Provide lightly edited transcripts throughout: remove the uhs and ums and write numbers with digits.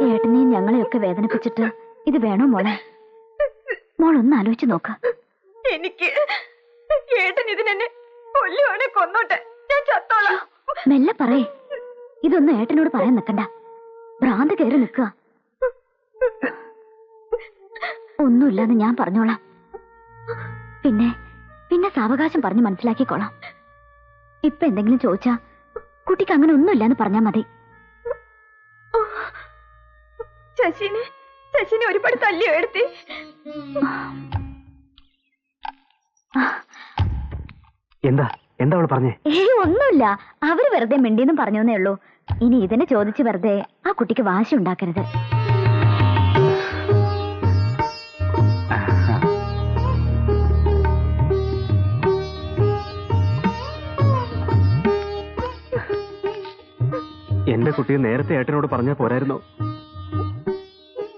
ഏട്ടനെയും ഞങ്ങളെയൊക്കെ വേദനിപ്പിച്ചിട്ട് ഇത് വേണോ മോളെ? മോളൊന്ന് ആലോചിച്ച് നോക്ക. എനിക്ക് ഏട്ടൻ ഇതിനെന്നെ കൊല്ലുവാണെ കൊന്നോട്ടെ, ഞാൻ ചത്തോളാം. മെല്ലെ പറയേ, ഇതൊന്നും ഏട്ടനോട് പറയാൻ നിക്കണ്ട. ഭ്രാന്ത് കയറി നിൽക്കുക. ഒന്നുമില്ലാന്ന് ഞാൻ പറഞ്ഞോളാം. പിന്നെ പിന്നെ സാവകാശം പറഞ്ഞ് മനസ്സിലാക്കിക്കോളാം. ഇപ്പൊ എന്തെങ്കിലും ചോദിച്ചാ കുട്ടിക്ക് അങ്ങനെ ഒന്നുമില്ലാന്ന് പറഞ്ഞാ മതി. ശശിനെ ഒരുപാട് തല്ലിയോ എടുത്തി? എന്താ എന്താ അവള് പറഞ്ഞേ? ഒന്നുമില്ല, അവര് വെറുതെ മിണ്ടിന്നും പറഞ്ഞേ ഉള്ളൂ. ഇനി ഇതിനെ ചോദിച്ച് വെറുതെ ആ കുട്ടിക്ക് വാശി ഉണ്ടാക്കരുത്. എന്റെ കുട്ടിയെ നേരത്തെ ഏട്ടനോട് പറഞ്ഞാൽ പോരായിരുന്നോ?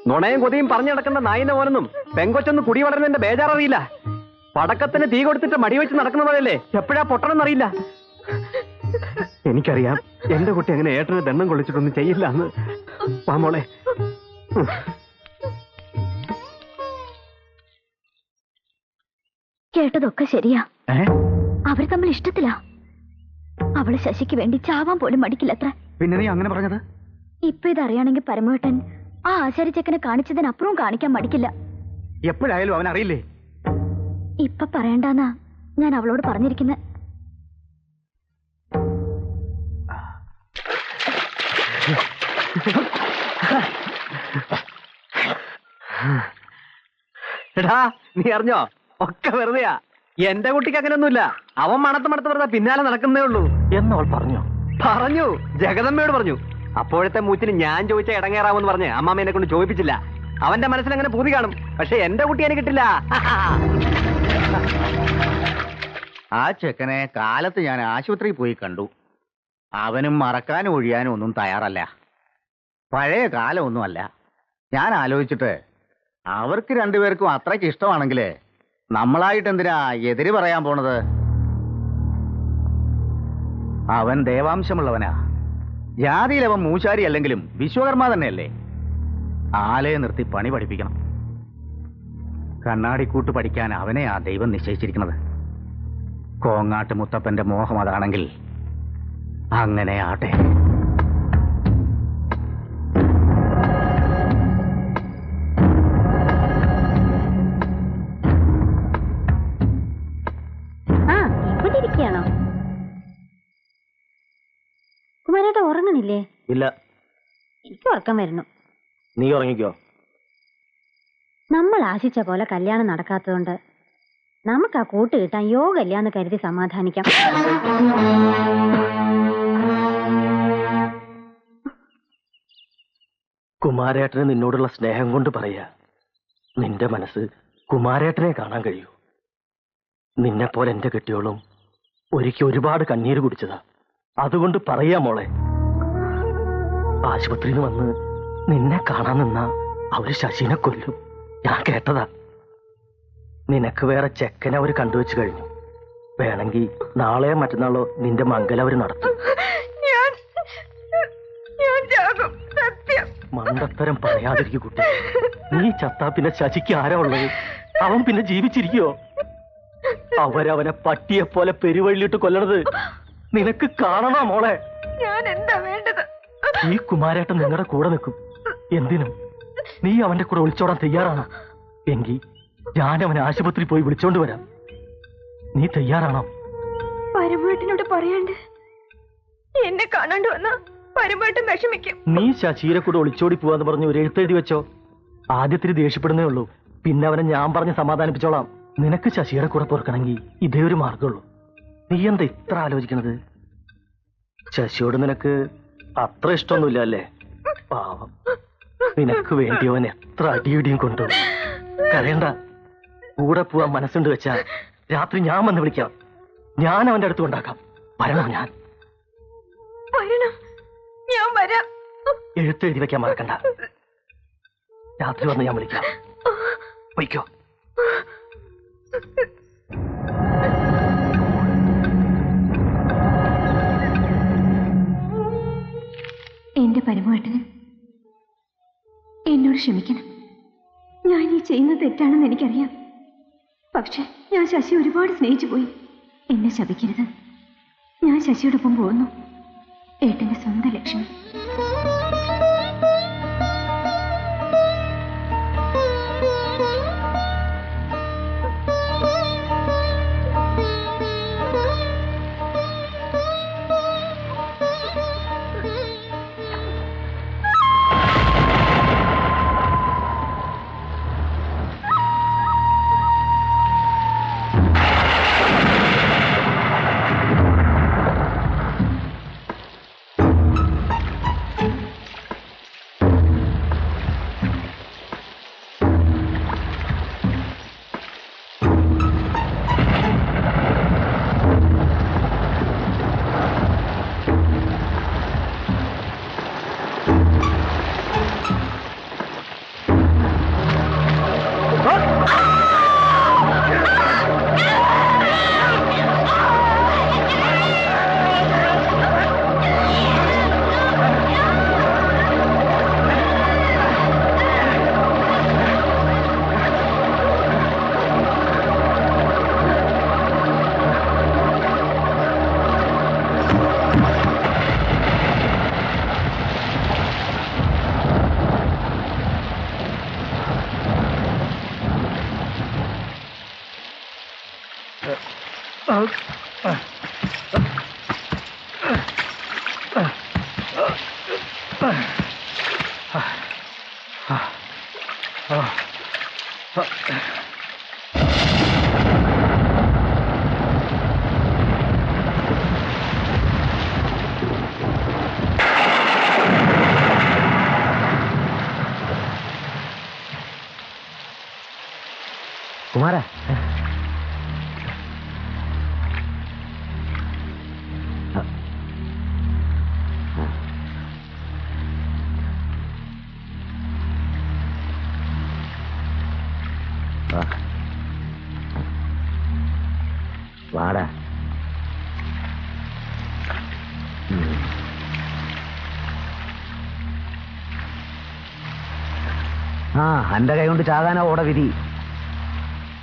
നുണയും കൊതിയും പറഞ്ഞു നടക്കുന്ന നായിന്റെ മോനൊന്നും പെങ്കൊച്ചൊന്ന് കുടി വളരുന്നതിന്റെ ബേജാററിയില്ല. പടക്കത്തിന് തീ കൊടുത്തിട്ട് മടി വെച്ച് നടക്കുന്ന പോലെയല്ലേ എപ്പോഴാ പൊട്ടണമെന്നറിയില്ല. എനിക്കറിയാം എന്റെ കുട്ടി അങ്ങനെ ഏട്ടന് ദണ്ണം കൊള്ളിച്ചിട്ടൊന്നും ചെയ്യില്ല എന്ന്. മോളെ, കേട്ടതൊക്കെ ശരിയാ. അവര് തമ്മിൽ ഇഷ്ടത്തിലാ. അവള് ശശിക്ക് വേണ്ടി ചാവാൻ പോലും മടിക്കില്ലത്ര. പിന്നെ നീ അങ്ങനെ പറഞ്ഞത്? ഇപ്പൊ ഇതറിയാണെങ്കിൽ പരമേട്ടൻ ആ ആശാരിച്ചക്കനെ കാണിച്ചതിനപ്പുറവും കാണിക്കാൻ മടിക്കില്ല. എപ്പോഴായാലും അവൻ അറിയില്ലേ? ഇപ്പൊ പറയണ്ടെന്നാ ഞാൻ അവളോട് പറഞ്ഞിരിക്കുന്നത്. എടാ, നീ അറിഞ്ഞോ? ഒക്കെ വെറുതെയാ. എന്റെ കുട്ടിക്ക് അങ്ങനെയൊന്നുമില്ല. അവൻ മണത്ത് വെറുതെ പിന്നാലെ നടക്കുന്നേ ഉള്ളൂ എന്നവൾ പറഞ്ഞു. പറഞ്ഞു, ജഗദമ്മയോട് പറഞ്ഞു. അപ്പോഴത്തെ മൂച്ചിന് ഞാൻ ചോദിച്ച ഇടങ്ങേറാമെന്ന് പറഞ്ഞ് അമ്മാമ്മ എന്നെ കൊണ്ട് ചോദിപ്പിച്ചില്ല. അവന്റെ മനസ്സിൽ അങ്ങനെ പൂതി കാണും. പക്ഷെ എന്റെ കുട്ടി എനിക്ക് കിട്ടില്ല. ആ ചെക്കനെ കാലത്ത് ഞാൻ ആശുപത്രിയിൽ പോയി കണ്ടു. അവനും മറക്കാനും ഒഴിയാനും ഒന്നും തയ്യാറല്ല. പഴയ കാലമൊന്നുമല്ല. ഞാൻ ആലോചിച്ചിട്ട് അവർക്ക് രണ്ടുപേർക്കും അത്രയ്ക്ക് ഇഷ്ടമാണെങ്കിൽ നമ്മളായിട്ട് എന്തിനാ എതിര് പറയാൻ പോണത്? അവൻ ദേവാംശമുള്ളവനാ. ജാതിയിലവൻ മൂശാരി അല്ലെങ്കിലും വിശ്വകർമ്മ തന്നെയല്ലേ. ആലയെ നിർത്തി പണി പഠിപ്പിക്കണം. കണ്ണാടിക്കൂട്ട് പഠിക്കാൻ അവനെ ആ ദൈവം നിശ്ചയിച്ചിരിക്കുന്നത്. കോങ്ങാട്ട് മുത്തപ്പന്റെ മോഹം അതാണെങ്കിൽ അങ്ങനെ ആട്ടെ. ഇരിക്കുകയാണോ കുമാരേട്ട? ഉറങ്ങണില്ലേ? ഇല്ല, എനിക്ക് ഉറക്കം വരുന്നു. നീ ഉറങ്ങിക്കോ. നമ്മൾ ആശിച്ച പോലെ കല്യാണം നടക്കാത്തതുകൊണ്ട് നമുക്ക് ആ കൂട്ട് കിട്ടാൻ യോഗമില്ലാന്ന് കരുതി സമാധാനിക്കാം. കുമാരേട്ടന് നിന്നോടുള്ള സ്നേഹം കൊണ്ട് പറയാ. നിന്റെ മനസ്സ് കുമാരേട്ടനെ കാണാൻ കഴിയൂ. നിന്നെപ്പോലെ എന്റെ കെട്ടിയോളും ഒരിക്കൽ ഒരുപാട് കണ്ണീര് കുടിച്ചതാ. അതുകൊണ്ട് പറയാ മോളെ, ആശുപത്രിയിൽ നിന്ന് വന്ന് നിന്നെ കാണാൻ നിന്നാ അവര് ശശിനെ കൊല്ലും. ഞാൻ കേട്ടതാ. നിനക്ക് വേറെ ചെക്കനെ അവര് കണ്ടുവെച്ച് കഴിഞ്ഞു. വേണമെങ്കിൽ നാളെയോ മറ്റന്നാളോ നിന്റെ മംഗലം അവര് നടത്തും. മണ്ടത്തരം പറയാതിരിക്കു കുട്ടി. നീ ചത്താ പിന്നെ ശശിക്ക് ആരാ ഉള്ളത്? അവൻ പിന്നെ ജീവിച്ചിരിക്കോ? അവരവനെ പട്ടിയെ പോലെ പെരുവഴിയിട്ട് കൊല്ലണത് നിനക്ക് കാണണോ മോളെ? ഞാൻ എന്താ വേണ്ടത്? ഈ കുമാരേട്ടൻ നിങ്ങളുടെ കൂടെ നിൽക്കും. എന്തിനും നീ അവന്റെ കൂടെ ഒളിച്ചോടാൻ തയ്യാറാണോ? എങ്കിൽ ഞാൻ അവനെ ആശുപത്രി പോയി വിളിച്ചോണ്ട് വരാം. നീ തയ്യാറാണോ? പരമേട്ടനോട് പറയാണ്ട് എന്നെ കാണാണ്ട് വന്ന പരമേട്ടൻ വിഷമിക്കും. നീ ശശിയെ കൂടെ ഒളിച്ചോടി പോവാന്ന് പറഞ്ഞ് ഒരു എഴുത്തെഴുതി വെച്ചോ. ആദ്യത്തിന് ദേഷ്യപ്പെടുന്നേ ഉള്ളൂ. പിന്നെ അവനെ ഞാൻ പറഞ്ഞ് സമാധാനിപ്പിച്ചോളാം. നിനക്ക് ശശിയുടെ കൂടെ പൊറുക്കണമെങ്കിൽ ഇതേ ഒരു മാർഗമുള്ളൂ. നീ എന്താ ഇത്ര ആലോചിക്കണത്? ശശിയോട് നിനക്ക് അത്ര ഇഷ്ടമൊന്നുമില്ല അല്ലേ? പാവം, നിനക്ക് വേണ്ടിയവൻ എത്ര അടിയിടിയും കൊണ്ടുപോകും. കരയണ്ട. കൂടെ പോവാൻ മനസ്സുണ്ട് വെച്ചാ രാത്രി ഞാൻ വന്ന് വിളിക്കാം. ഞാൻ അവന്റെ അടുത്ത് കൊണ്ടാക്കാം. വരണം. ഞാൻ വരാം. എഴുത്തെഴുതി വെക്കാൻ മറക്കണ്ട. രാത്രി വന്ന് ഞാൻ വിളിക്കാം. വയ്ക്കോ. എന്റെ പരമേട്ടന് എന്നോട് ക്ഷമിക്കണം. ഞാൻ ഈ ചെയ്യുന്നത് തെറ്റാണെന്ന് എനിക്കറിയാം. പക്ഷെ ഞാൻ ശശി ഒരുപാട് സ്നേഹിച്ചു പോയി. എന്നെ ശപിക്കരുത്. ഞാൻ ശശിയോടൊപ്പം പോകുന്നു. ഏട്ടന്റെ സ്വന്തം ലക്ഷ്മി. കുമാര, വാടാ. എന്റെ കൈ കൊണ്ട് ചാകാനാ ഓടെ വിധി.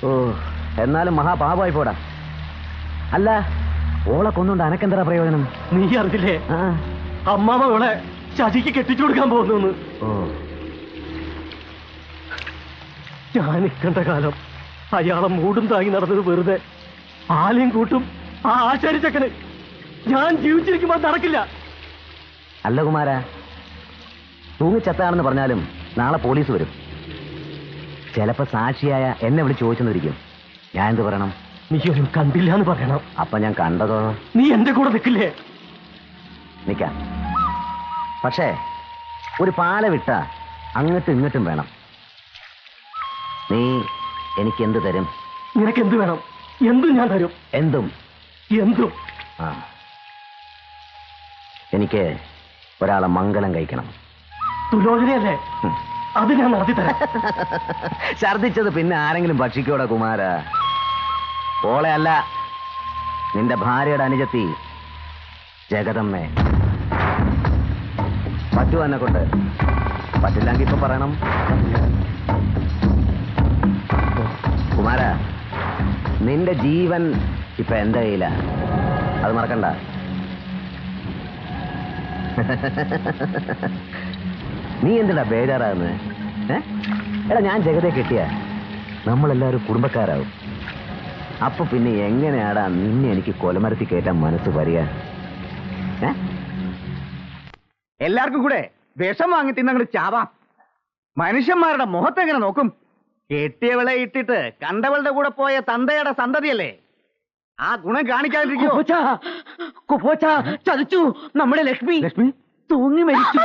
ഓ, എന്നാലും മഹാപാപമായി പോടാ. അല്ല, ഓളെ കൊന്നുകൊണ്ട് അനക്കെന്താ പ്രയോജനം? നീ അറിഞ്ഞില്ലേ അമ്മാമ അവളെ ശശിക്ക് കെട്ടിച്ചു കൊടുക്കാൻ പോകുന്നു. ഓ, ഞാൻ നിൽക്കേണ്ട കാലം അയാളെ മൂടും താങ്ങി നടന്നത് വെറുതെ. ആലയും കൂട്ടും ആ ആശാരി ചക്കന് ഞാൻ ജീവിച്ചിരിക്കുമ്പോൾ നടക്കില്ല. അല്ല കുമാര, തൂങ്ങിച്ചത്താണെന്ന് പറഞ്ഞാലും നാളെ പോലീസ് വരും. ചിലപ്പോ സാക്ഷിയായ എന്നെ വിളിച്ച് ചോദിച്ചെന്നിരിക്കും. ഞാൻ എന്ത് പറയണം? നീ ഒന്നും കണ്ടില്ല എന്ന് പറയണം. അപ്പൊ ഞാൻ കണ്ടതോ? നീ എന്റെ കൂടെ നിൽക്കില്ലേ? നിക്കാം. പക്ഷേ ഒരു പാല വിട്ട അങ്ങോട്ടും ഇങ്ങോട്ടും വേണം. നീ എനിക്ക് എന്ത് തരും? നിനക്ക് എന്ത് വേണം? എന്തും ഞാൻ തരും. എന്തും? എന്തും. ആ, എനിക്ക് ഒരാളെ മംഗലം കഴിക്കണം. തുലോചനയല്ലേ? അത് ഞാൻ നടത്തി തരാം. ഛർദിച്ചത് പിന്നെ ആരെങ്കിലും ഭക്ഷിക്കോടെ കുമാര? ഓളെ അല്ല, നിന്റെ ഭാര്യയുടെ അനുജത്തി ജഗദമ്മേ. പറ്റുമോ എന്നെ കൊണ്ട്? പറ്റില്ലെങ്കിൽ ഇപ്പൊ പറയണം. കുമാര, നിന്റെ ജീവൻ ഇപ്പൊ എന്റെ കയ്യില, അത് മറക്കണ്ട. നീ എന്തിനാ ബേജാറാകുന്നത്? എടാ, ഞാൻ ജഗതെ കെട്ടിയ നമ്മളെല്ലാവരും കുടുംബക്കാരാവും. അപ്പൊ പിന്നെ എങ്ങനെയാടാ നിന്നെ എനിക്ക് കൊലമരത്തി കയറ്റാൻ മനസ്സ് വരിക? എല്ലാവർക്കും കൂടെ വിഷം വാങ്ങി തിന്നങ്ങൾ ചാവാം. മനുഷ്യന്മാരുടെ മുഖത്തെങ്ങനെ നോക്കും? കെട്ടിയവളെ ഇട്ടിട്ട് കണ്ടവളുടെ കൂടെ പോയ തന്തയുടെ സന്തതിയല്ലേ? ആ ഗുണം കാണിക്കാതിരിക്കുമോ? ചതിച്ചു. നമ്മുടെ ലക്ഷ്മി ലക്ഷ്മി തൂങ്ങി മരിച്ചു.